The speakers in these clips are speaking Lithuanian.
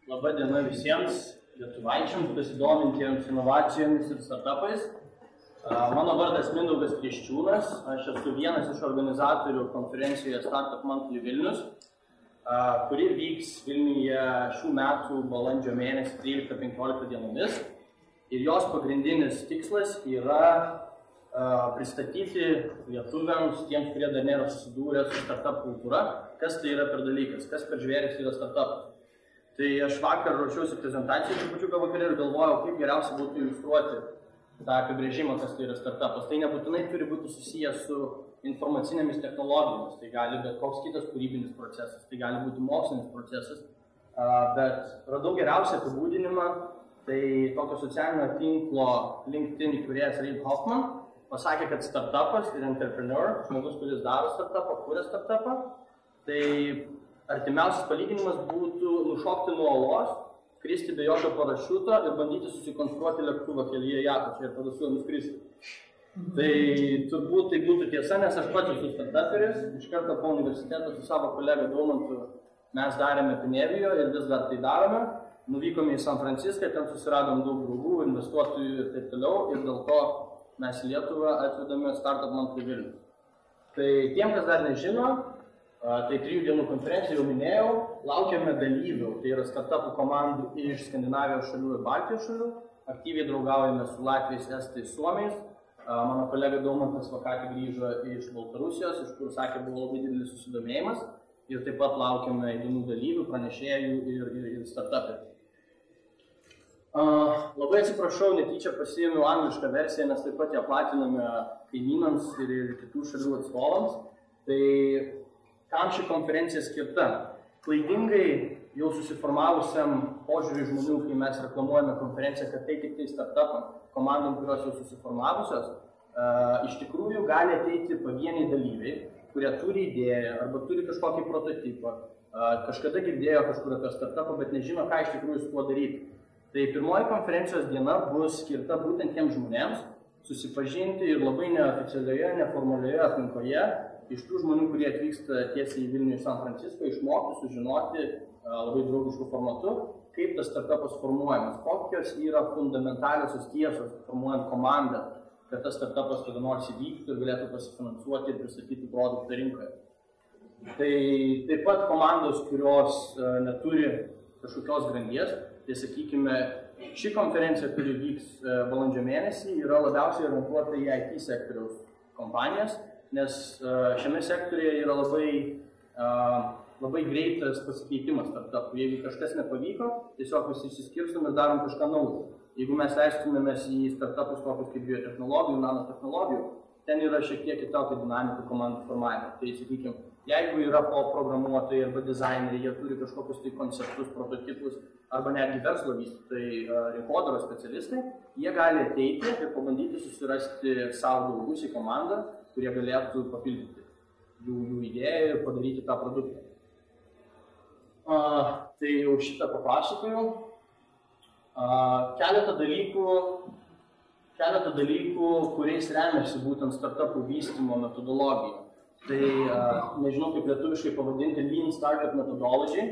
Labą dieną visiems lietuvaičiams, besidomintiems inovacijomis ir startupais. Mano vardas Mindaugas Kriščiūnas, aš esu vienas iš organizatorių konferencijoje Startup Monthly Vilnius, kuri vyks Vilniuje šių metų balandžio mėnesį 13-15 dienomis. Ir jos pagrindinis tikslas yra pristatyti lietuviams, tiems, kurie dar nėra susidūrę su startup kultūra, kas tai yra per dalykas, kas per žvėris yra startupas. Tai aš vakar ruošiausi prezentacijai, trupučiuką vakarė ir galvojau, kaip geriausia būtų iliustruoti tą apibrėžimą, kas tai yra startupas. Tai nebūtinai turi būti susijęs su informacinėmis technologijomis, tai gali bet koks kitas kūrybinis procesas, tai gali būti mokslinis procesas, bet radau geriausią apibūdinimą, tai tokio socialinio tinklo LinkedIn įkūrėjas Reid Hoffman pasakė, kad startupas ir entrepreneur, žmogus, kuris daro startupą, kuria startupą, tai artimiausias palyginimas būtų nušokti nuo olos, kristi be jokio parašiuto ir bandyti susikonstruoti lėktuvą kelyje į apačią ir tada su juo nuskristi. Tai turbūt tai būtų tiesa, nes aš pats esu startuperis, iš karto po universiteto su savo kolega Daumantu mes darėme Pinevijo ir vis dar tai darome. Nuvykome į San Franciską, ten susiradom daug draugų, investuotojų ir taip toliau ir dėl to mes į Lietuvą atvedame Startup Monthly Vilnius. Tai tiem, kas dar nežino, tai 3 dienų konferencija jau minėjau, laukiame dalyvių, tai yra startupų komandų iš Skandinavijos šalių ir Baltijos šalių, aktyviai draugaujame su Latviais, Estais, Suomiais. Mano kolega Daumantas vakar grįžo iš Baltarusijos, iš kur sakė, buvo labai didelis susidomėjimas ir taip pat laukiame įdomių dalyvių, pranešėjų ir startupų. Labai atsiprašau, netyčia pasiėmiau anglišką versiją, nes taip pat ją platiname kaimynams ir kitų šalių atstovams. Tai kam ši konferencija skirta? Klaidingai jau susiformavusiam požiūriui žmonių, kai mes reklamuojame konferenciją, kad tai tik tai startupam, komandom, kurios jau susiformavusios, iš tikrųjų gali ateiti pavieniai dalyviai, kurie turi idėją arba turi kažkokį prototipą, kažkada girdėjo kažkur apie startupą, bet nežino, ką iš tikrųjų su tuo daryti. Tai pirmoji konferencijos diena bus skirta būtent tiems žmonėms susipažinti ir labai neoficialioje, neformalioje aplinkoje iš tų žmonių, kurie atvyksta tiesiai į Vilnių iš San Francisco, išmokti, sužinoti labai draugiškų formatu, kaip tas startupas formuojamas, kokios yra fundamentaliosios tiesos formuojant komandą, kad tas startupas kada nors įvyktų ir galėtų pasifinansuoti ir pristatyti produktą rinkoje. Tai taip pat komandos, kurios neturi kažkokios grandies, tai sakykime, ši konferencija, kuri vyks balandžio mėnesį, yra labiausiai orientuota į IT sektoriaus kompanijas, nes šiame sektoriuje yra labai greitas pasikeitimas startupų. Jeigu kažkas nepavyko, tiesiog visi išsiskirstum ir darom kažką naujo. Jeigu mes leistumėmės į startupus tokius kaip biotechnologijų, nanotechnologijų, ten yra šiek tiek kitokia dinamika komandų formavimo. Tai sakykime, jeigu yra programuotojai arba dizaineriai, jie turi kažkokius tai konceptus, prototipus, arba netgi verslo vystytojai, rinkodaros specialistai, jie gali ateiti ir pabandyti susirasti savo draugus į komandą, kurie galėtų papildyti jų idėją ir padaryti tą produktą. Tai jau šitą papasakojau. Keletą dalykų, kuriais remiasi būtent startupų vystymo metodologija. Tai nežinau, kaip lietuviškai pavadinti Lean Startup Methodology.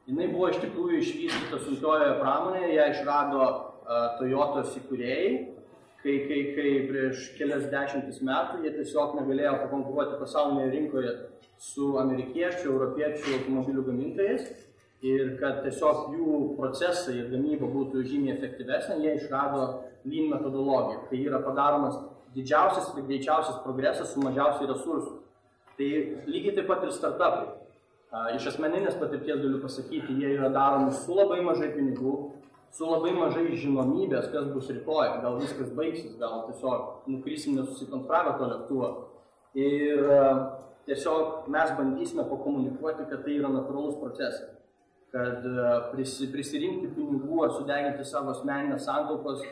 Jinai buvo iš tikrųjų išvystyta sunkiojoje pramonėje, ją išrado Toyotos įkūrėjai, kai prieš kelias dešimtis metų jie tiesiog negalėjo pakonkuruoti pasaulinėje rinkoje su amerikiečių, europiečių automobilių gamintojais ir kad tiesiog jų procesai ir gamyba būtų žymiai efektyvesnė, jie išrado Lean metodologiją. Tai yra padaromas didžiausias ir greičiausias progresas su mažiausiai resursų. Tai lygiai taip pat ir startupai. Iš asmeninės patirties galiu pasakyti, jie yra daromi su labai mažai pinigų, su labai mažai žinomybės, kas bus rytoj, gal viskas baigsis, gal tiesiog nukrisim nesusikonstravę to lėktuvo. Ir tiesiog mes bandysime pakomunikuoti, kad tai yra natūralus procesas. Kad prisirinkti pinigų ar sudeginti savo asmeninės santaupas,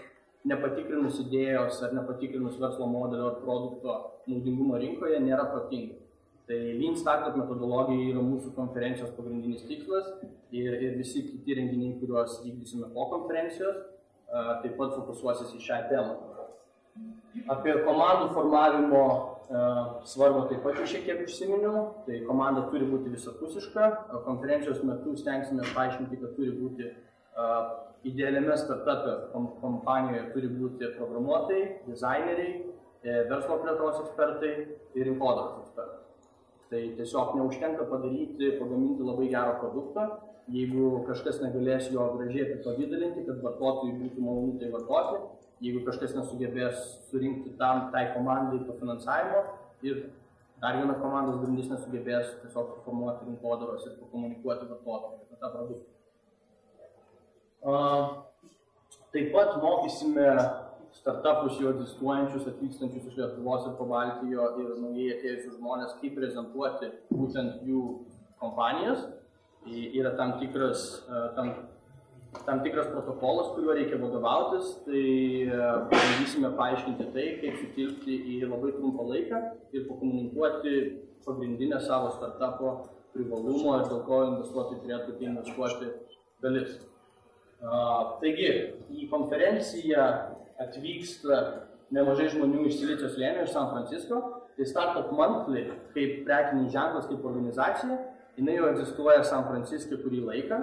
nepatikrinus idėjos ar nepatikrinus verslo modelio ar produkto naudingumo rinkoje nėra protinga. Tai Lean Startup metodologija yra mūsų konferencijos pagrindinis tikslas ir visi kiti renginiai, kuriuos vykdysime po konferencijos, taip pat fokusuosis į šią temą. Apie komandų formavimo svarbą taip pat šiek tiek užsiminiau. Tai komanda turi būti visapusiška. Konferencijos metu stengsime paaiškinti, kad turi būti Idealiame startup'e kompanijoje turi būti programuotojai, dizaineriai, verslo plėtros ekspertai ir rinkodaros ekspertai. Tai tiesiog neužtenka pagaminti labai gerą produktą, jeigu kažkas negalės jo gražiai apipavydalinti, kad vartotojai būtų malonu tai vartoti, jeigu kažkas nesugebės surinkti tai komandai to finansavimo ir dar viena komandos grindis nesugebės tiesiog formuoti rinkodaros ir komunikuoti vartotojai apie tą produktą. Taip pat mokysime startupus jau egzistuojančius, atvykstančius iš Lietuvos ir Pabaltijo ir naujai atėjusius žmonės, kaip prezentuoti būtent jų kompanijas. Yra tam tikras protokolas, kuriuo reikia vadovautis, tai bandysime paaiškinti tai, kaip sutilpti į labai trumpą laiką ir pakomunikuoti pagrindinę savo startupo privalumo ir dėl ko investuotojai turėtų investuoti dalis. Taigi, į konferenciją atvyksta nemažai žmonių iš Silicio slėnio, iš San Francisco. Tai Startup Monthly, kaip prekinis ženklas, kaip organizacija, jinai jau egzistuoja San Francisco kurį laiką.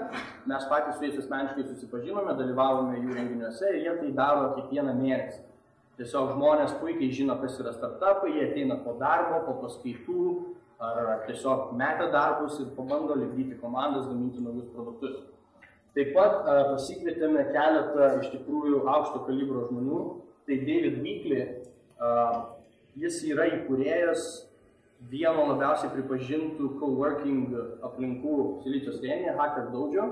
Mes patys su jais asmeniškai susipažinome, dalyvavome jų renginiuose ir jie tai daro kiekvieną mėnesį. Tiesiog žmonės puikiai žino, kas yra startupai, jie ateina po darbo, po paskaitų, ar tiesiog meta darbus ir pabando lipdyti komandas, gaminti naujus produktus. Taip pat pasikvietėme keletą iš tikrųjų aukšto kalibro žmonių. Tai David Weekley, jis yra įkūrėjas vieno labiausiai pripažintų coworking aplinkų Silicio slėnyje, Hacker Dojo.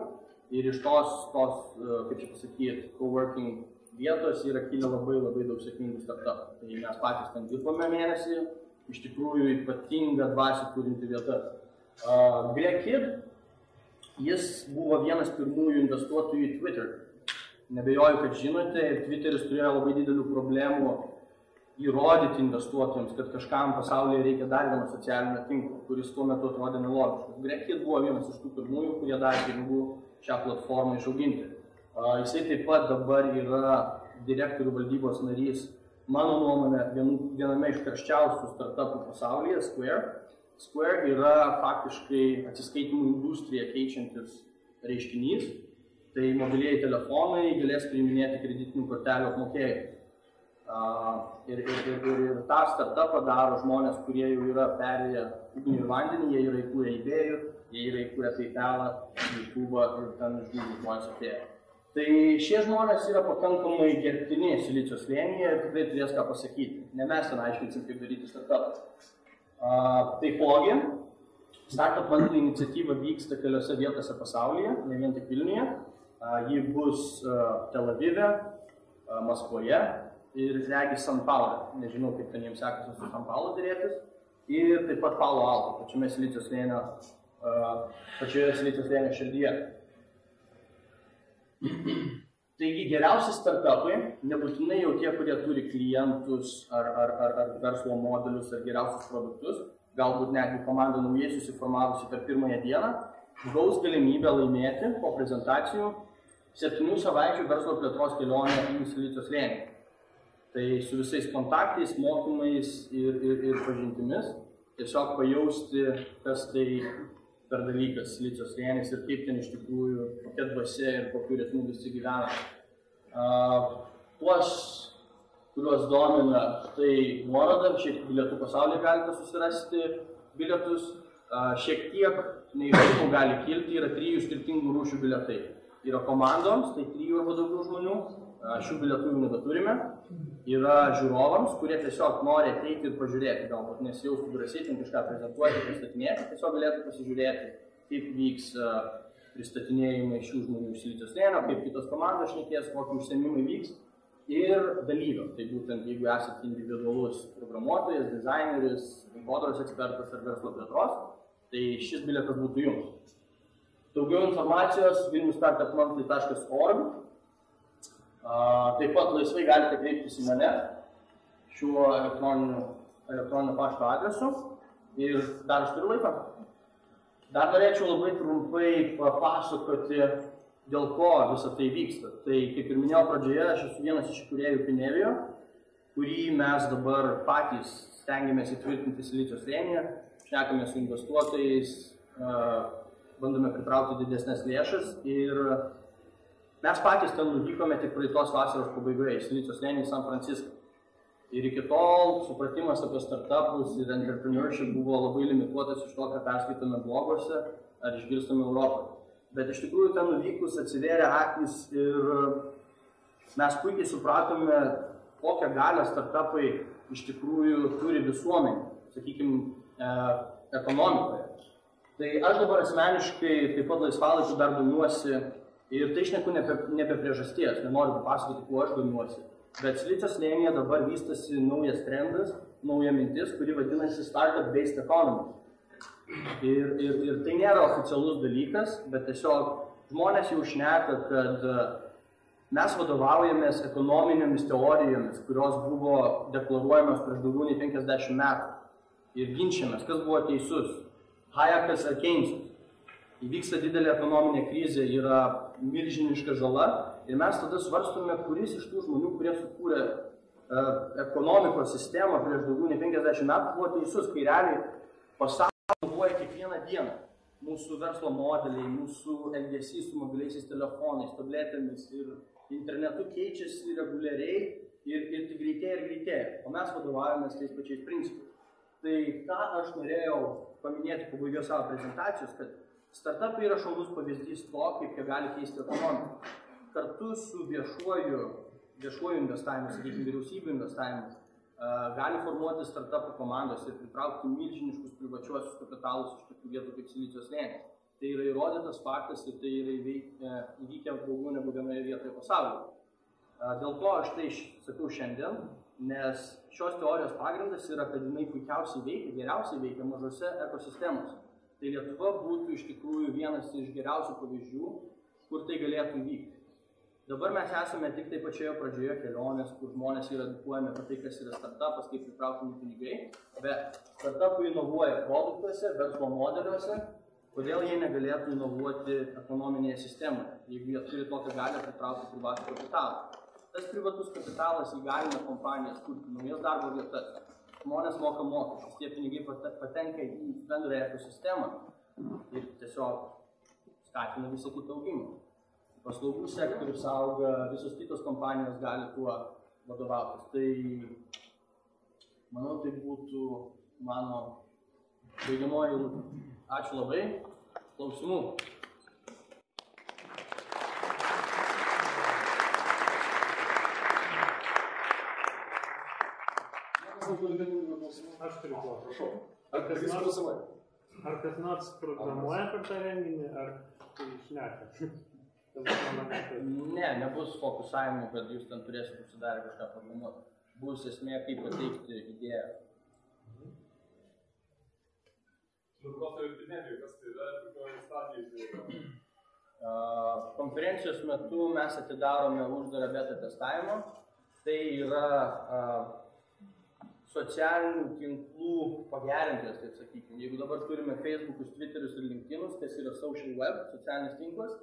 Ir iš tos kaip čia pasakyti, coworking vietos yra kilę labai daug sėkmingų startupų. Tai mes patys ten dirbome mėnesį, iš tikrųjų ypatinga dvasią turinti vieta. Greg Kidd, jis buvo vienas pirmųjų investuotojų į Twitter. Nebejoju, kad žinote, ir Twitteris turėjo labai didelių problemų įrodyti investuotojams, kad kažkam pasaulyje reikia dar vieno socialinio tinklo, kuris tuo metu atrodė nelogiškas. Greg Kidd buvo vienas iš tų pirmųjų, kurie davė pinigų šią platformą išauginti. Jisai taip pat dabar yra direktorių valdybos narys, mano nuomonė, viename iš karščiausių startupų pasaulyje, Square. Square yra faktiškai atsiskaitimų industriją keičiantis reiškinys. Tai mobilieji telefonai galės priiminėti kreditinių kortelių apmokėjimus. Ir tą startupą daro žmonės, kurie jau yra perėję ugnį ir vandenį, jie yra įkūrę idėjų, jie yra įkūrę PayPalą, YouTube'ą ir ten iš Google žmonės atėjo. Tai šie žmonės yra pakankamai gerbtini Silicio slėnyje ir tikrai turės ką pasakyti. Ne mes ten aiškinsim, kaip daryti startupą. Taipogi, Startup Monthly iniciatyva vyksta keliose vietose pasaulyje, ne vien tik Vilniuje. Ji bus Tel Avive, Maskvoje ir regis San Paule. Nežinau, kaip ten jiems sekasi su San Paule dėrėtis. Ir taip pat Palo Alto, pačioje Silicio slėnio širdyje. Taigi geriausi startupai, nebūtinai jau tie, kurie turi klientus ar verslo modelius ar geriausius produktus, galbūt netgi komanda naujai susiformavusi per pirmąją dieną, gaus galimybę laimėti po prezentacijų 7 savaičių verslo plėtros kelionę į Silicio slėnį. Tai su visais kontaktais, mokymais ir pažintimis tiesiog pajausti, kas tai per dalykas Silicio slėnis ir kaip ten iš tikrųjų, kokia dvasia ir kokiu ritmu visi gyvena. Tuos, kuriuos domina, tai nuoroda, šiek bilietų pasaulyje galite susirasti bilietus. Šiek tiek neaiškumų gali kilti, yra 3 skirtingų rūšių bilietai. Yra komandoms, tai 3 arba daugiau žmonių, šių bilietų jau nebeturime. Yra žiūrovams, kurie tiesiog nori ateiti ir pažiūrėti, galbūt nesijaustų drąsiai kažką prezentuoti, pristatinėti, tiesiog galėtų pasižiūrėti, kaip vyks pristatinėjimai šių žmonių iš Silicio slėnio, kaip kitos komandos šnekės, kokie užsiėmimai vyks ir dalyvio. Tai būtent, jeigu esate individualus programuotojas, dizaineris, rinkodaros ekspertas ar verslo plėtros, tai šis bilietas būtų jums. Daugiau informacijos vilnius.monthly.org. Taip pat laisvai galite kreiptis į mane šiuo elektroninio pašto adresu ir dar aš turiu laiką. Dar norėčiau labai trumpai papasakoti, dėl ko visą tai vyksta. Tai, kaip ir minėjau pradžioje, aš esu vienas iš įkūrėjų Pinevio, kurį mes dabar patys stengiamės įtvirtinti Silicio slėnyje, šnekame su investuotojais, bandome pritraukti didesnės lėšas ir Mes patys ten nuvykome tik praeitos vasaros pabaigoje į Silicio slėnį į San Franciską. Ir iki tol supratimas apie startupus ir entrepreneurship buvo labai limituotas iš to, ką perskaitome bloguose ar išgirstame Europoje. Bet iš tikrųjų ten nuvykus atsivėrė akys ir mes puikiai supratome, kokią galią startupai iš tikrųjų turi visuomenė, sakykime, ekonomikoje. Tai aš dabar asmeniškai taip pat laisvalaikiu dar domiuosi ir tai šneku ne apie priežasties, nenoriu papasakoti, kuo aš domiuosi. Bet Silicio slėnyje dabar vystosi naujas trendas, nauja mintis, kuri vadinasi Startup-Based Economy. Ir tai nėra oficialus dalykas, bet tiesiog žmonės jau šneka, kad mes vadovaujamės ekonominėmis teorijomis, kurios buvo deklaruojamos prieš daugiau nei 50 metų. Ir ginčiamės, kas buvo teisus, Hayekas ar Keynesas. Įvyksta didelė ekonominė krizė, yra milžiniška žala ir mes tada svarstome, kuris iš tų žmonių, kurie sukūrė ekonomikos sistemą prieš daugiau nei 50 metų, buvo teisus, kai realiai pasaulyje inovuoja kiekvieną dieną. Mūsų verslo modeliai, mūsų elgesys su mobiliaisiais telefonais, tabletėmis ir internetu keičiasi reguliariai ir tik greitėja ir greitėja, o mes vadovaujamės tais pačiais principais. Tai ką aš norėjau paminėti pabaigoje savo prezentacijos, kad startupai yra šaunus pavyzdys to, kaip jie gali keisti ekonomiką. Kartu su viešuoju investavimu, sakykime, vyriausybių investavimu, gali formuoti startupų komandos ir pritraukti milžiniškus privačiuosius kapitalus iš tokių vietų kaip Silicio slėnis. Tai yra įrodytas faktas ir tai yra įvykę daugiau negu vienoje vietoje pasaulyje. Dėl to aš tai sakau šiandien, nes šios teorijos pagrindas yra, kad jinai puikiausiai veikia, geriausiai veikia mažose ekosistemose. Tai Lietuva būtų iš tikrųjų vienas iš geriausių pavyzdžių, kur tai galėtų įvykti. Dabar mes esame tik tai pačioje pradžioje kelionės, kur žmonės yra edukuojami apie tai, kas yra startupas, kaip pritraukiami pinigai, bet startupai inovuoja produktuose, verslo modeliuose, kodėl jie negalėtų inovuoti ekonominėje sistemoje, jeigu jie turi tokią galią pritraukti privatų kapitalą. Tas privatus kapitalas įgalina kompanijas kurti naujas darbo vietas. Žmonės moka mokesčius, tie pinigai patenka į bendrąją ekosistemą ir tiesiog skatina visą kitą augimą. Paslaugų sektorius auga, visos kitos kompanijos gali tuo vadovautis. Tai, manau, tai būtų mano baigiamoji eilutė. Ačiū labai. Klausimų. Aš turiu klausimą. Ar kas nors programuoja per tą renginį, ar tai šneka? Ne, nebus fokusavimo, kad jūs ten turėsite užsidarę kažką programuoti. Bus esmė, kaip pateikti idėją. Konferencijos metu mes atidarome uždarą beta testavimą. Tai yra socialinių tinklų pagerintojas, taip sakykime. Jeigu dabar turime Facebookus, Twitterius ir LinkedInus, kas yra social web, socialinis tinklas,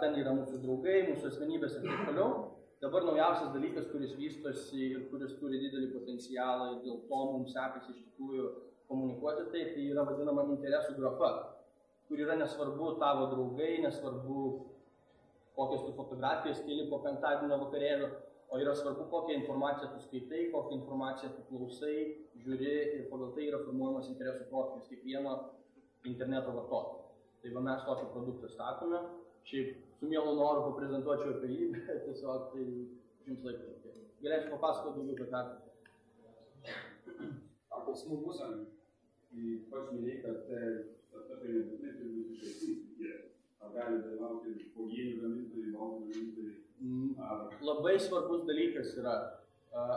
ten yra mūsų draugai, mūsų asmenybės ir taip toliau. Dabar naujausias dalykas, kuris vystosi ir kuris turi didelį potencialą ir dėl to mums sekasi iš tikrųjų komunikuoti tai yra vadinama interesų grafa, kur yra nesvarbu tavo draugai, nesvarbu kokias tu fotografijas keli po penktadienio vakarėlio, o yra svarbu, kokią informaciją tu skaitai, kokią informaciją tu klausai, žiūri ir pagal tai yra formuojamas interesų profilis kiekvieno interneto vartotojo. Tai va mes tokį produktą statome. Šiaip su mielu noru paprezentuočiau apie jį, bet tiesiog tai jums laiko. Galėčiau papasakoti daugiau apie ką. Ar klausimų bus, pats minėjai, kad startupai nebūtinai turi būti išrašyti. Ar gali dalyvauti uogienių gamintojai, baldų gamintojai? Labai svarbus dalykas yra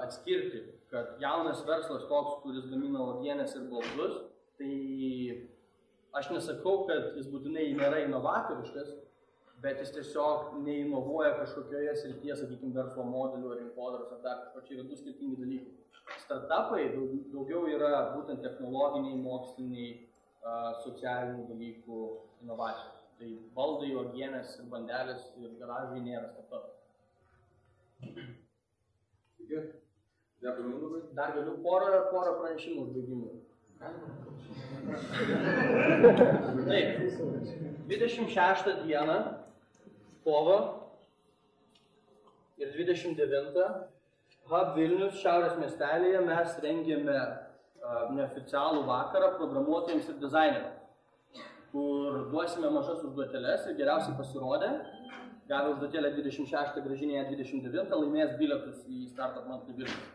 atskirti, kad jaunas verslas toks, kuris gamina uogienės ir baldus, tai aš nesakau, kad jis būtinai nėra inovatoriškas, bet jis tiesiog neinovuoja kažkokioje srityje, sakykime, verslo modelių ar rinkodaros ar dar kažko. Čia yra du skirtingi dalykai. Startupai daugiau yra būtent technologiniai, moksliniai, socialinių dalykų inovacijos. Tai baldai, uogienės ir bandelės ir garažai nėra startupai. Dar galiu porą pranešimų užbaigimų. Taip, 26 dieną kovo ir 29 Hub Vilnius Šiaurės miestelėje mes rengėme neoficialų vakarą programuotojams ir dizaineriams, kur duosime mažas užduoteles ir geriausiai pasirodę, gavę užduotėlę 26, grąžinėje 29, laimės bilietus į Startup Monthly Vilnius.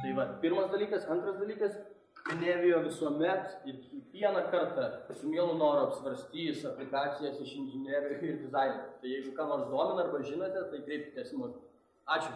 Tai va, pirmas dalykas. Antras dalykas, Finevijo visuomet ir kiekvieną kartą su mielu noru apsvarstys aplikacijas iš inžinierių ir dizainerių. Tai jeigu ką nors domina arba žinote, tai kreipkitės į mus. Ačiū.